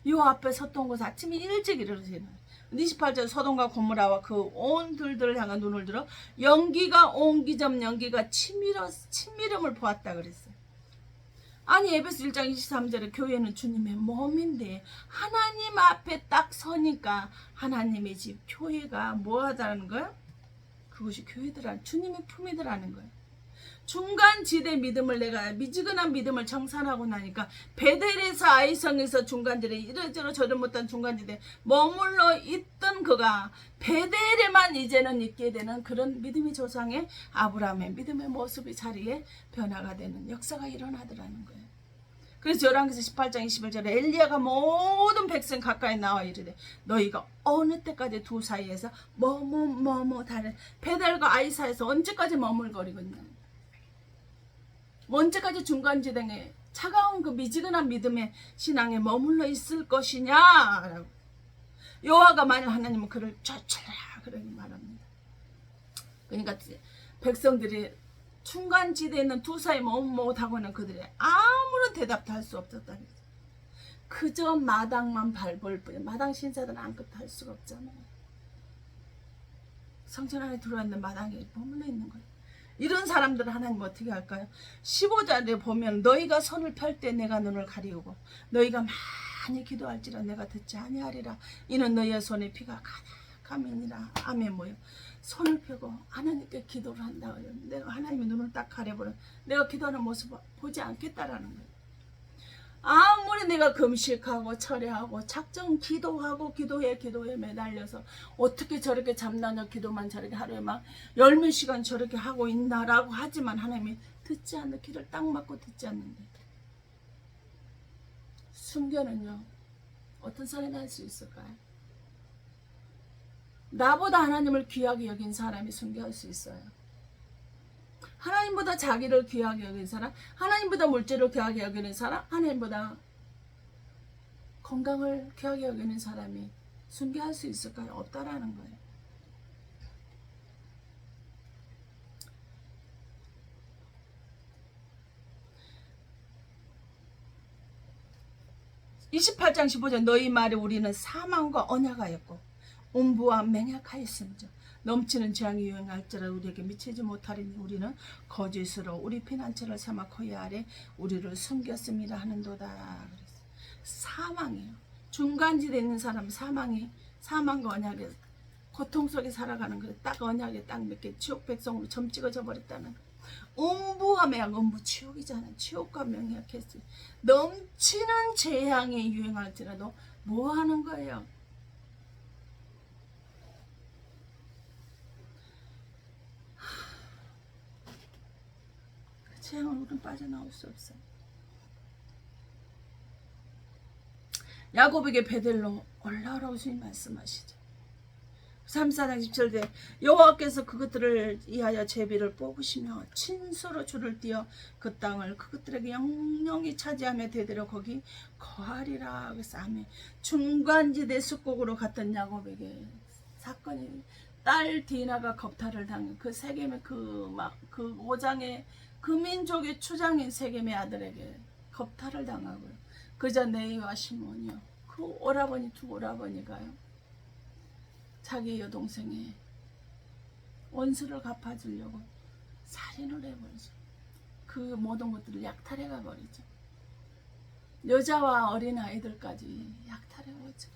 요 앞에 섰던 곳에 아침에 일찍 일어나시는 28절 소돔과 고모라와 그 온 들들을 향한 눈을 들어 연기가 옹기점 연기가 치밀음을 보았다 그랬어요. 아니 에베소 1장 23절에 교회는 주님의 몸인데 하나님 앞에 딱 서니까 하나님의 집 교회가 뭐하다는 거예요? 그것이 교회들아 주님의 품이더라는 거예요. 중간지대 믿음을 내가 미지근한 믿음을 정산하고 나니까 베델에서 아이성에서 중간지대 이러저러 저러 못한 중간지대 머물러 있던 그가 베델에만 이제는 있게 되는 그런 믿음의 조상의 아브라함의 믿음의 모습이 자리에 변화가 되는 역사가 일어나더라는 거예요. 그래서 열왕기서 18장 21절에 엘리야가 모든 백성 가까이 나와 이르되 너희가 어느 때까지 두 사이에서 다른 베델과 아이 사이에서 언제까지 머물거리겠냐. 언제까지 중간지대에 차가운 그 미지근한 믿음의 신앙에 머물러 있을 것이냐. 여호와가 만일 하나님은 그를 쫓으라 그렇게 말합니다. 그러니까 백성들이 중간지대에 있는 두 사이 못하고는 그들이 아무런 대답도 할 수 없었다. 그저 마당만 밟을 뿐이야. 마당 신사들은 아무것도 할 수가 없잖아요. 성전 안에 들어왔는데 마당에 머물러 있는 거예요. 이런 사람들은 하나님 어떻게 할까요? 15절에 보면 너희가 손을 펼 때 내가 눈을 가리우고 너희가 많이 기도할지라 내가 듣지 아니하리라. 이는 너희의 손에 피가 가득함이니라. 아멘. 뭐요? 손을 펴고 하나님께 기도를 한다. 내가 하나님의 눈을 딱 가려버려. 내가 기도하는 모습을 보지 않겠다라는 거예요. 아무리 내가 금식하고 철회하고 작정 기도하고 기도에 매달려서 어떻게 저렇게 잠나냐 기도만 저렇게 하루에 막 10몇 시간 저렇게 하고 있나라고 하지만 하나님이 듣지 않는 귀를 딱 막고 듣지 않는데 순교는요 어떤 사람이 할 수 있을까요? 나보다 하나님을 귀하게 여긴 사람이 순교할 수 있어요. 하나님보다 자기를 귀하게 여기는 사람, 하나님보다 물질을 귀하게 여기는 사람, 하나님보다 건강을 귀하게 여기는 사람이 순교할 수 있을까요? 없다라는 거예요. (28장 15절) 너희 말에 우리는 사망과 언약하였고 음부와 맹약하였습니다. 넘치는 재앙이 유행할지라 우리에게 미치지 못하리니 우리는 거짓으로 우리 피난처를 삼아 코에 아래 우리를 숨겼습니다 하는도다. 사망이에요. 중간지대에 있는 사람은 사망과 언약에 고통 속에 살아가는 거예요. 딱 언약에 딱 몇 개 지옥 백성으로 점 찍어져 버렸다는 거예요. 음부와 맹약, 음부 지옥이잖아요. 지옥과 맹약했어요. 넘치는 재앙이 유행할지라도 뭐 하는 거예요? 재앙은 우리는 빠져나올 수 없어요. 야곱에게 베델로 올라오라고 주님 말씀하시죠. 34장 17절 여호와께서 그것들을 위하여 제비를 뽑으시며 친소로 줄을 띄어 그 땅을 그것들에게 영영히 차지하며 대대로 거기 거하리라. 그래서 아멘. 중간지대 숲곡으로 갔던 야곱에게 사건이 딸 디나가 겁탈을 당한 그 세겜의 그 5장의 그 민족의 추장인 세겜의 아들에게 겁탈을 당하고요. 그저 네이와 시몬이요. 그 오라버니 두 오라버니가요. 자기 여동생의 원수를 갚아주려고 살인을 해버리죠. 그 모든 것들을 약탈해가 버리죠. 여자와 어린 아이들까지 약탈해버리죠.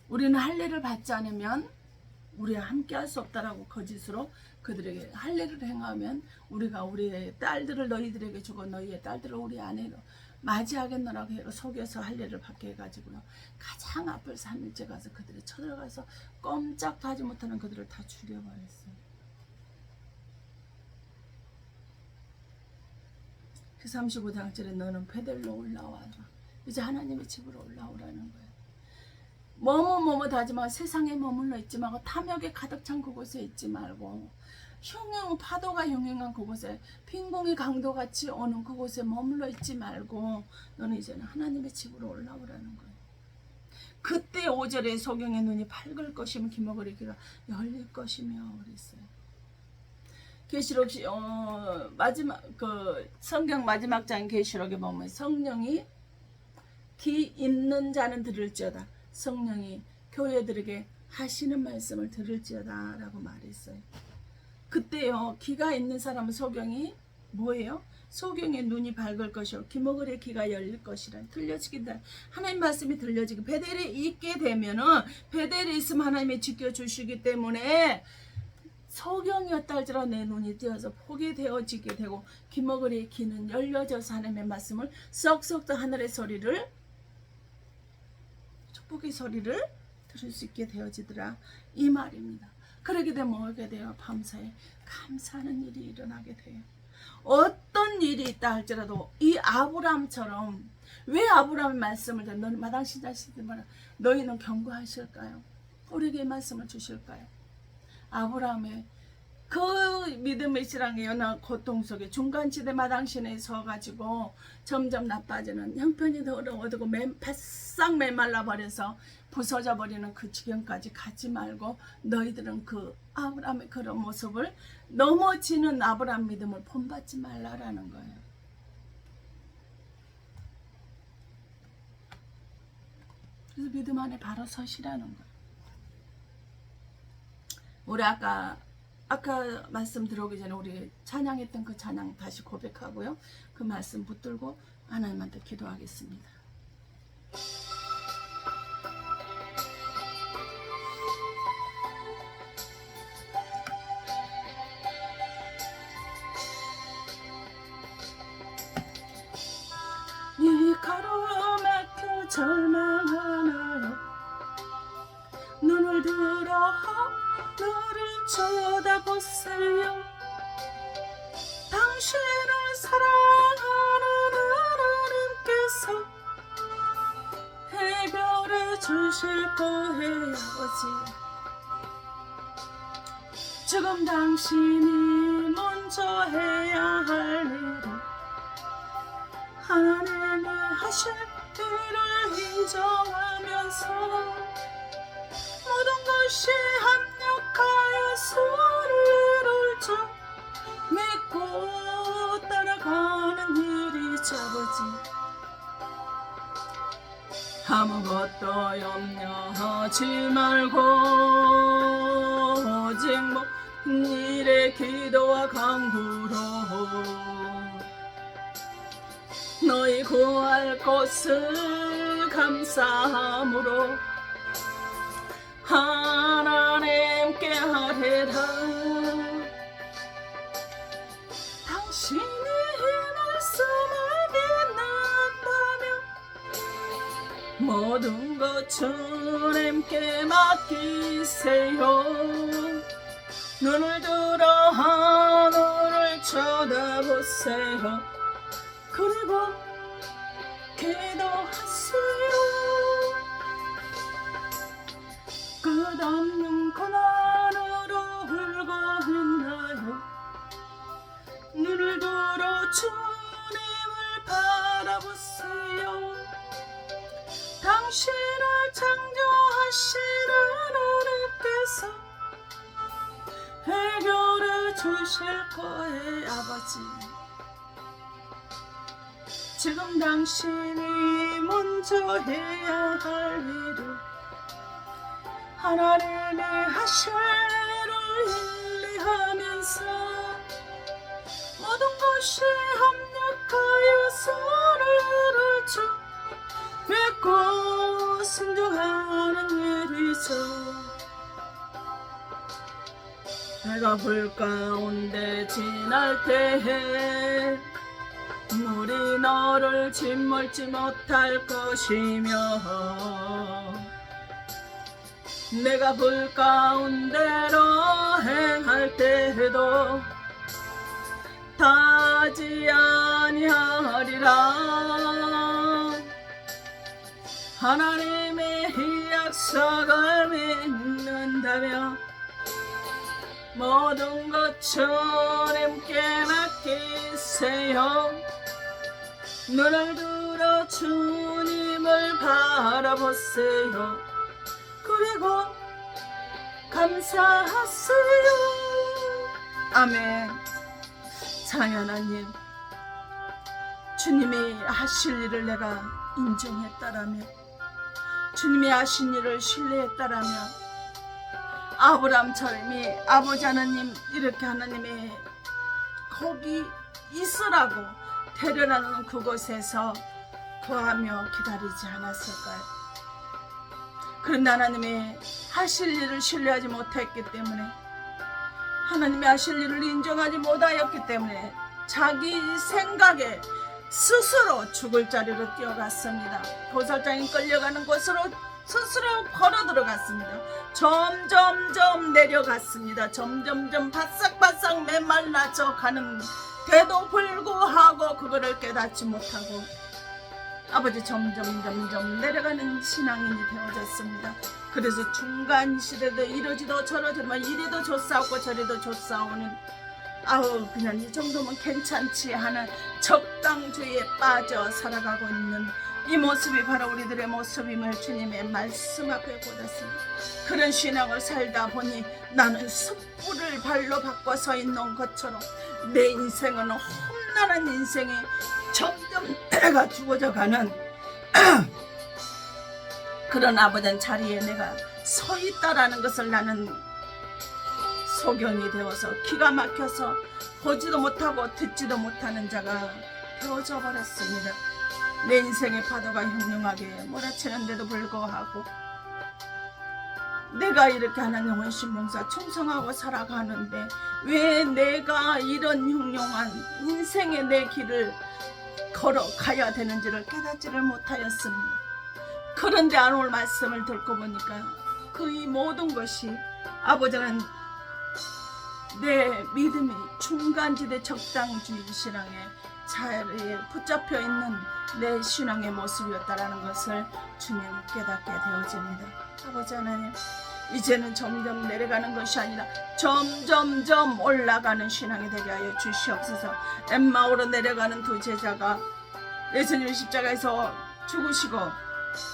우리는 할례를 받지 않으면 우리와 함께 할 수 없다라고 거짓으로 그들에게 할례를 행하면 우리가 우리의 딸들을 너희들에게 주고 너희의 딸들을 우리 아내로 맞이하겠노라고 해가 속여서 할례를 받게 해가지고요. 가장 앞을 3일째 가서 그들이 쳐들어가서 꼼짝도 하지 못하는 그들을 다 죽여버렸어요. 그 35장절에 너는 베델로 올라와라. 이제 하나님의 집으로 올라오라는 거예요. 뭐뭐뭐뭐 하지 말고 세상에 머물러 있지 말고 탐욕에 가득 찬 그곳에 있지 말고 파도가 흉흉한 그곳에 빈공이 강도같이 오는 그곳에 머물러 있지 말고 너는 이제는 하나님의 집으로 올라오라는 거예요. 그때 5절에 소경의 눈이 밝을 것이며 기먹으리 귀가 열릴 것이며 그랬어요. 계시록 마지막 성경 마지막 장 계시록에 보면 성령이 귀 있는 자는 들을지어다. 성령이 교회들에게 하시는 말씀을 들을지어다 라고 말했어요. 그때요 귀가 있는 사람은 소경이 뭐예요? 소경의 눈이 밝을 것이요 기목을의 귀가 열릴 것이라. 들려지긴다. 하나님 말씀이 들려지기 베델에 있게 되면은 베델에 있으면 하나님이 지켜주시기 때문에 소경이었다 할지라도 내 눈이 띄어서 보게 되어지게 되고 기목을의 귀는 열려져서 하나님의 말씀을 썩썩 하늘의 소리를 축복의 소리를 들을 수 있게 되어지더라 이 말입니다. 그러게 되면 뭐게 돼요? 밤사이 감사하는 일이 일어나게 돼요. 어떤 일이 있다 할지라도 이 아브라함처럼 왜 아브라함의 말씀을 듣는 너는 마당신자시들 너희는 경고하실까요? 우리에게 말씀을 주실까요? 아브라함의 그 믿음의 실황의 연한 고통 속에 중간지대 마당신에 서가지고 점점 나빠지는 형편이 더 어려워지고 바싹 메말라 버려서 부서져 버리는 그 지경까지 가지 말고 너희들은 그 아브라함의 그런 모습을 넘어지는 아브라함 믿음을 본받지 말라라는 거예요. 그래서 믿음 안에 바로 서시라는 거예요. 우리 아까 말씀 들어오기 전에 우리 찬양했던 그 찬양 다시 고백하고요. 그 말씀 붙들고 하나님한테 기도하겠습니다. 이 가로막혀 절망하나요? 눈을 들어 너를 쳐다보세요. 당신을 사랑하는 하나님께서 해결해 주실 거예요. 아버지 지금 당신이 먼저 해야 할 일은 하나님이 하실 일을 인정하면서 모든 것이 합력하여 손을 줘 믿고 따라가는 일이죠. 아버지 아무것도 염려하지 말고 오직 모든 일에 기도와 간구로 너희 구할 것을 감사함으로 하나님께 하리라. 당신이 이 말씀을 믿는다면 모든 것 주님께 맡기세요. 눈을 들어 하늘을 쳐다보세요. 그리고 기도하세요. 끝없는 고난으로 울고 있나요? 눈을 들어 주님을 바라보세요. 당신을 창조하신 하나님께서 해결해 주실 거예요. 아버지 지금 당신이 먼저 해야 할 일은 하나님이 하실 일을 인내하면서 모든 것이 합력하여 손을 주 믿고 순종하는 일이죠. 해가 불 가운데 지날 때에 물이 너를 짓물지 못할 것이며 내가 불 가운데로 행할 때에도 타지 아니하리라. 하나님의 이 약속을 믿는다며 모든 것 주님께 맡기세요. 눈을 들어 주님을 바라보세요. 그리고 감사하세요. 아멘. 사랑하는 하나님, 주님이 하실 일을 내가 인정했다라면, 주님이 하신 일을 신뢰했다라면, 아브라함처럼 아버지 하나님 이렇게 하나님의 거기 있으라고 데려가는 그곳에서 거하며 기다리지 않았을까요? 그런데 하나님의 하실 일을 신뢰하지 못했기 때문에, 하나님의 하실 일을 인정하지 못하였기 때문에 자기 생각에 스스로 죽을 자리로 뛰어갔습니다. 도살장에 끌려가는 곳으로 스스로 걸어 들어갔습니다. 점점점 내려갔습니다. 점점점 바싹바싹 메말라져 가는 데도 불구하고 그거를 깨닫지 못하고 아버지 점점 내려가는 신앙인이 되어졌습니다. 그래서 중간 시대도 이러지도 저러지만 이리도 조싸우고 저리도 조싸우는, 그냥 이 정도면 괜찮지 하는 적당주의에 빠져 살아가고 있는 이 모습이 바로 우리들의 모습임을 주님의 말씀 앞에 보았습니다. 그런 신앙을 살다 보니 나는 숯불을 발로 바꿔 서 있는 것처럼 내 인생은 험난한 인생이 점점 내가 죽어져 가는 그런 아버지 자리에 내가 서 있다라는 것을 나는 소견이 되어서 기가 막혀서 보지도 못하고 듣지도 못하는 자가 되어져 버렸습니다. 내 인생의 파도가 흉흉하게 몰아치는데도 불구하고 내가 이렇게 하나님 헌신봉사 충성하고 살아가는데 왜 내가 이런 흉흉한 인생의 내 길을 걸어가야 되는지를 깨닫지를 못하였습니다. 그런데 오늘 말씀을 듣고 보니까 그 이 모든 것이 아버지는 내 믿음이 중간지대 적당주의 신앙에 자리에 붙잡혀 있는 내 신앙의 모습이었다라는 것을 주님 깨닫게 되어집니다. 아버지 하나님, 이제는 점점 내려가는 것이 아니라 점점점 올라가는 신앙이 되게 하여 주시옵소서. 엠마오로 내려가는 두 제자가 예수님 십자가에서 죽으시고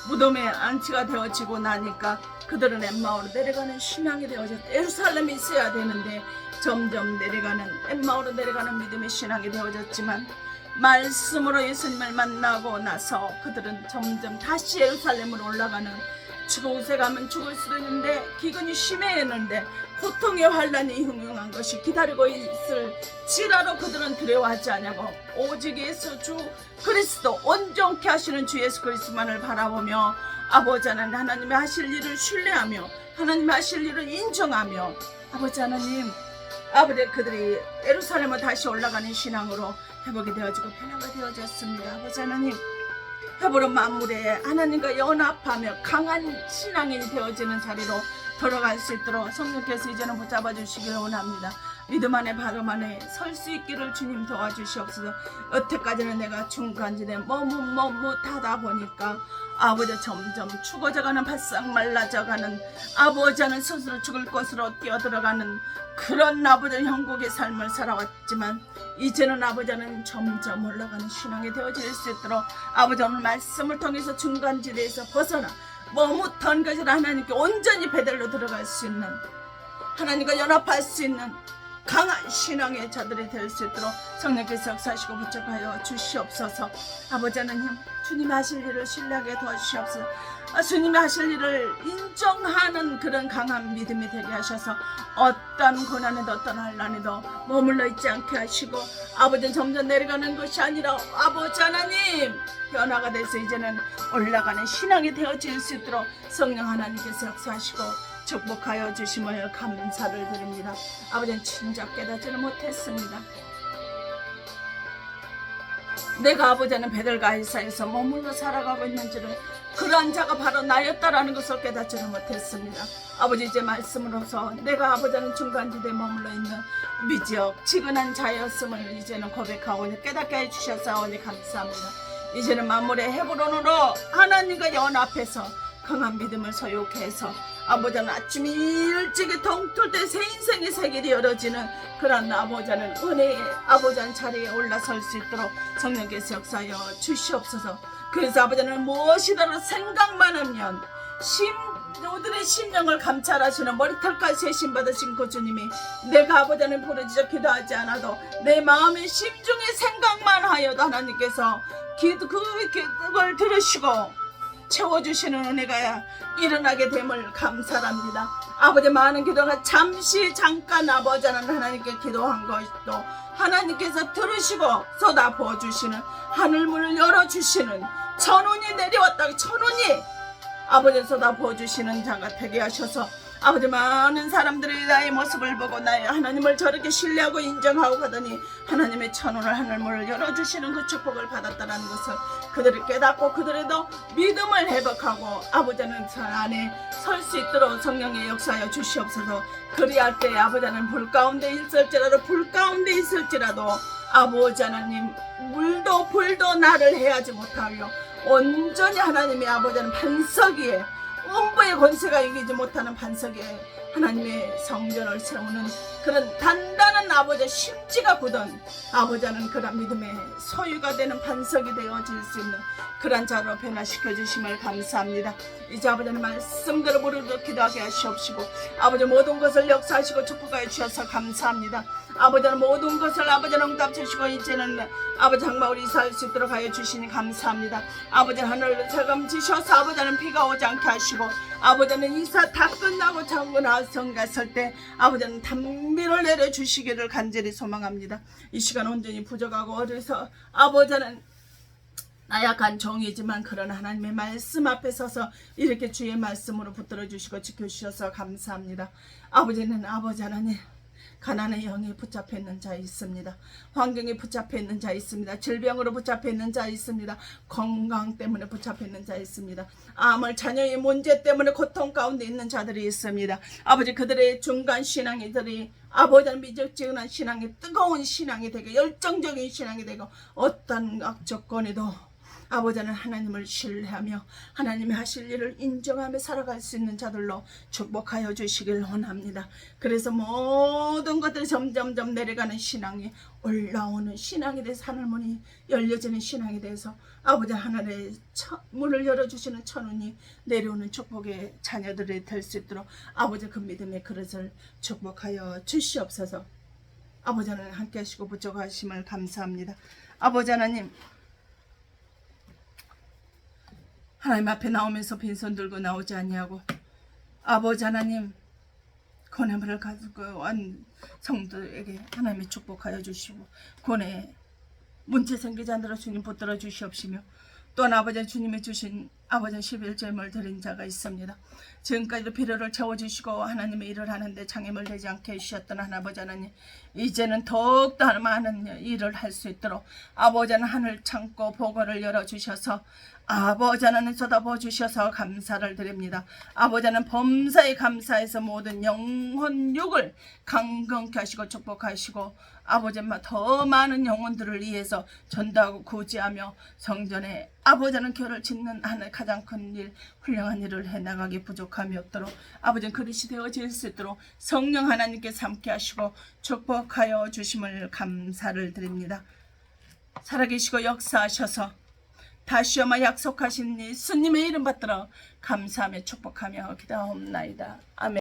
무덤에 안치가 되어지고 나니까 그들은 엠마오로 내려가는 신앙이 되어졌다. 예루살렘에 있어야 되는데 점점 내려가는, 엠마오로 내려가는 믿음의 신앙이 되어졌지만 말씀으로 예수님을 만나고 나서 그들은 점점 다시 예루살렘으로 올라가는, 죽을 가면 죽을 수도 있는데 기근이 심해했는데 고통의 환란이 흉흉한 것이 기다리고 있을 지라로 그들은 두려워하지 않냐고 오직 예수 주 그리스도 온전케 하시는 주 예수 그리스도만을 바라보며 아버지 하나님, 하나님의 하실 일을 신뢰하며 하나님의 하실 일을 인정하며 아버지 하나님, 아버지 그들이 예루살렘을 다시 올라가는 신앙으로 회복이 되어지고 변화가 되어졌습니다. 아버지 하나님, 회복은 만물에 하나님과 연합하며 강한 신앙인이 되어지는 자리로 돌아갈 수 있도록 성령께서 이제는 붙잡아 주시기를 원합니다. 믿음 안에 바람 안에 설 수 있기를 주님 도와주시옵소서. 여태까지는 내가 중간지대 머뭇하다 보니까 아버지 점점 죽어져가는, 바싹 말라져가는, 아버지는 스스로 죽을 것으로 뛰어들어가는 그런 아버지 형국의 삶을 살아왔지만 이제는 아버지는 점점 올라가는 신앙이 되어질 수 있도록 아버지 오늘 말씀을 통해서 중간지대에서 벗어나 머뭇한 것을 하나님께 온전히 배달로 들어갈 수 있는, 하나님과 연합할 수 있는 강한 신앙의 자들이 될 수 있도록 성령께서 역사하시고 부축하여 주시옵소서. 아버지 하나님, 주님이 하실 일을 신뢰하게 도와주시옵소서. 주님이 하실 일을 인정하는 그런 강한 믿음이 되게 하셔서 어떤 고난에도 어떤 환난에도 머물러 있지 않게 하시고 아버지는 점점 내려가는 것이 아니라 아버지 하나님 변화가 돼서 이제는 올라가는 신앙이 되어질 수 있도록 성령 하나님께서 역사하시고 축복하여 주심을 감사를 드립니다. 아버지는 진작 깨닫지를 못했습니다. 내가 아버지는 베들가이사에서 머물러 살아가고 있는지를 그러한 자가 바로 나였다라는 것을 깨닫지를 못했습니다. 아버지 이제 말씀으로서 내가 아버지는 중간지대에 머물러 있는 미지역 지근한 자였음을 이제는 고백하오니 깨닫게 해주셨사오니 감사합니다. 이제는 만물의 헤브론으로 하나님과 연합해서 강한 믿음을 소유케 해서 아버지는 아침 일찍이 동틀 때 새 인생의 세계이 열어지는 그런 아버지는 은혜의 아버지는 자리에 올라설 수 있도록 성령께서 역사하여 주시옵소서. 그래서 아버지는 무엇이더라도 생각만 하면 우리의 심령을 감찰하시는 머리털까지 세심 받으신 그 주님이 내가 아버지는 부르짖어 기도하지 않아도 내 마음의 심중의 생각만 하여도 하나님께서 그걸 들으시고 채워주시는 은혜가 일어나게 됨을 감사합니다. 아버지 많은 기도가 잠깐 아버지는 하나님께 기도한 것도 하나님께서 들으시고 쏟아부어주시는 하늘문을 열어주시는 천운이 내려왔다. 천운이 아버지 쏟아부어주시는 자가 되게 하셔서 아버지 많은 사람들이 나의 모습을 보고 나의 하나님을 저렇게 신뢰하고 인정하고 가더니 하나님의 천운을 하늘문을 열어주시는 그 축복을 받았다는 것을 그들이 깨닫고 그들에도 믿음을 회복하고 아버지는 저 안에 설 수 있도록 성령의 역사하여 주시옵소서. 그리할 때 아버지는 불 가운데 있을지라도 아버지 하나님 물도 불도 나를 해하지 못하며 온전히 하나님의 아버지는 반석 위에 음부의 권세가 이기지 못하는 반석 위에 하나님의 성전을 세우는 그런 단단한 아버지의 심지가 굳은 아버지는 그런 믿음의 소유가 되는 반석이 되어질 수 있는 그런 자로 변화시켜 주심을 감사합니다. 이제 아버지는 말씀대로 무릎을 기도하게 하시옵시고 아버지 모든 것을 역사하시고 축복하여 주셔서 감사합니다. 아버지는 모든 것을 아버지는 응답 주시고 이제는 아버지 장마을 이사할 수 있도록 하여 주시니 감사합니다. 아버지 하늘을 세금 지셔서 아버지는 비가 오지 않게 하시고 아버지는 이사 다 끝나고 장군하성 갔을 때 아버지는 단비를 내려주시기를 간절히 소망합니다. 이 시간 온전히 부족하고 어려서 아버지는 나약한 종이지만 그런 하나님의 말씀 앞에 서서 이렇게 주의 말씀으로 붙들어 주시고 지켜주셔서 감사합니다. 아버지는 아버지 하나님 가난의 영에 붙잡혀 있는 자 있습니다. 환경에 붙잡혀 있는 자 있습니다. 질병으로 붙잡혀 있는 자 있습니다. 건강 때문에 붙잡혀 있는 자 있습니다. 암을 자녀의 문제 때문에 고통 가운데 있는 자들이 있습니다. 아버지 그들의 중간 신앙이들이 아버지는 미적지근한 신앙이 뜨거운 신앙이 되고 열정적인 신앙이 되고 어떤 악조건에도 아버지는 하나님을 신뢰하며 하나님이 하실 일을 인정하며 살아갈 수 있는 자들로 축복하여 주시길 원합니다. 그래서 모든 것들이 점점점 내려가는 신앙이 올라오는 신앙이 돼서 하늘문이 열려지는 신앙이 돼서 아버지 하늘의 문을 열어주시는 천운이 내려오는 축복의 자녀들이 될 수 있도록 아버지 그 믿음의 그릇을 축복하여 주시옵소서. 아버지는 함께 하시고 부족하심을 감사합니다. 아버지 하나님 하나님 앞에 나오면서 빈손 들고 나오지 아니하고 아버지 하나님 권해물을 가지고 온 성도에게 하나님의 축복하여 주시고 권해 문제 생기지 않도록 주님 붙들어 주시옵시며 또한 아버지 주님이 주신 아버지 11절을 드린 자가 있습니다. 지금까지도 필요를 채워주시고 하나님의 일을 하는데 장애물 되지 않게 해주셨던 아버지 하나님 이제는 더욱더 많은 일을 할 수 있도록 아버지는 하늘 창고 보고를 열어주셔서 아버지 하나님 쏟아부어 주셔서 감사를 드립니다. 아버지는 범사에 감사해서 모든 영혼 육을 강건케 하시고 축복하시고 아버지만 더 많은 영혼들을 위해서 전도하고 구제하며 성전에 아버지는 교를 짓는 하늘 가장 큰 일 훌륭한 일을 해나가기 부족함이 없도록 아버지는 그릇이 되어질 수 있도록 성령 하나님께서 함께 하시고 축복하여 주심을 감사를 드립니다. 살아계시고 역사하셔서 다시 오마 약속하신 예수님의 이름 받들어 감사하며 축복하며 기도하옵나이다. 아멘.